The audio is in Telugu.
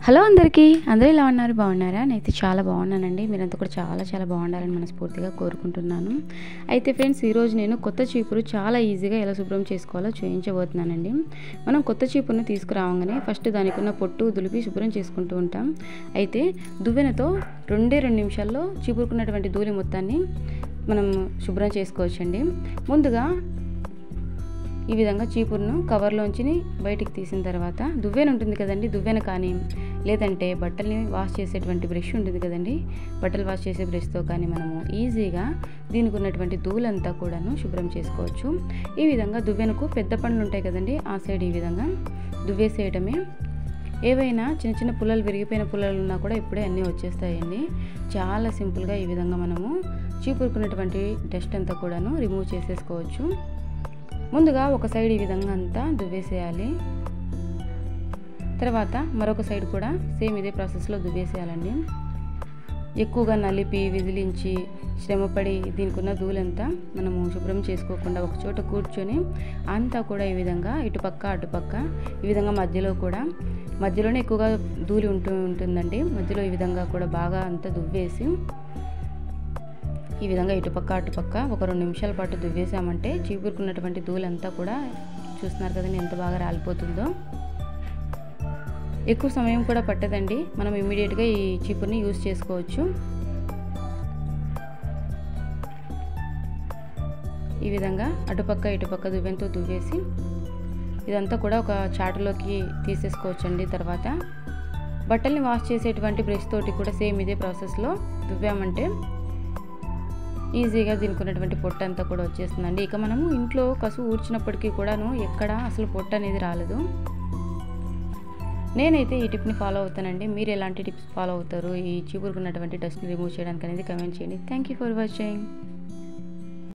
హలో అందరికీ అందరూ ఎలా ఉన్నారు? బాగున్నారా? నేనైతే చాలా బాగున్నానండి. మీరంతా కూడా చాలా బాగుండాలని మనస్ఫూర్తిగా కోరుకుంటున్నాను. అయితే ఫ్రెండ్స్, ఈరోజు నేను కొత్త చీపురు చాలా ఈజీగా ఎలా శుభ్రం చేసుకోవాలో చూపించబోతున్నానండి. మనం కొత్త చీపురుని తీసుకురావగానే ఫస్ట్ దానికి ఉన్న పొట్టు దులిపి శుభ్రం చేసుకుంటూ ఉంటాం. అయితే దువ్వెనతో 2 నిమిషాల్లో చీపురుకున్నటువంటి ధూళి మొత్తాన్ని మనం శుభ్రం చేసుకోవచ్చండి. ముందుగా ఈ విధంగా చీపురును కవర్లోంచి బయటికి తీసిన తర్వాత దువ్వెన ఉంటుంది కదండి, దువ్వెన కానీ లేదంటే బట్టల్ని వాష్ చేసేటువంటి బ్రష్ ఉంటుంది కదండి, బట్టలు వాష్ చేసే బ్రష్తో కానీ మనము ఈజీగా దీనికి ఉన్నటువంటి ధూళంతా కూడాను శుభ్రం చేసుకోవచ్చు. ఈ విధంగా దువ్వెనకు పెద్ద పండ్లు ఉంటాయి కదండి, ఆ సైడ్ ఈ విధంగా దువ్వేసేయటమే. ఏవైనా చిన్న పుల్లలు, విరిగిపోయిన పుల్లలు ఉన్నా కూడా ఇప్పుడే అన్నీ వచ్చేస్తాయండి. చాలా సింపుల్గా ఈ విధంగా మనము చీపురుకున్నటువంటి డస్ట్ అంతా కూడాను రిమూవ్ చేసేసుకోవచ్చు. ముందుగా ఒక సైడ్ ఈ విధంగా అంతా దువ్వేసేయాలి. తర్వాత మరొక సైడ్ కూడా సేమ్ ఇదే ప్రాసెస్లో దువ్వేసేయాలండి. ఎక్కువగా నలిపి విదిలించి శ్రమపడి దీనికి ఉన్న ధూళంతా మనము శుభ్రం చేసుకోకుండా ఒక చోట కూర్చొని అంతా కూడా ఈ విధంగా ఇటుపక్క అటుపక్క ఈ విధంగా మధ్యలోనే ఎక్కువగా ధూళి ఉంటుందండి. మధ్యలో ఈ విధంగా కూడా బాగా అంతా దువ్వేసి ఈ విధంగా ఇటుపక్క అటుపక్క ఒక 2 నిమిషాల పాటు దువ్వేసామంటే చీపురుకున్నటువంటి ధూళంతా కూడా చూస్తున్నారు కదండి ఎంత బాగా రాలిపోతుందో. ఎక్కువ సమయం కూడా పట్టదండి, మనం ఇమ్మీడియట్గా ఈ చీపురుని యూజ్ చేసుకోవచ్చు. ఈ విధంగా అటుపక్క ఇటుపక్క దువ్వెనతో దువ్వేసి ఇదంతా కూడా ఒక చాటులోకి తీసేసుకోవచ్చండి. తర్వాత బట్టల్ని వాష్ చేసేటువంటి బ్రష్ తోటి కూడా సేమ్ ఇదే ప్రాసెస్లో దువ్వామంటే ఈజీగా దీనికి ఉన్నటువంటి పొట్టు అంతా కూడా వచ్చేస్తుందండి. ఇక మనము ఇంట్లో కసు ఊడ్చినప్పటికీ కూడాను ఎక్కడ అసలు పొట్టు అనేది రాలేదు. నేనైతే ఈ టిప్ని ఫాలో అవుతానండి. మీరు ఎలాంటి టిప్స్ ఫాలో అవుతారు ఈ చీపురుకున్నటువంటి డస్ట్ని రిమూవ్ చేయడానికి అనేది కమెంట్ చేయండి. Thank you for watching.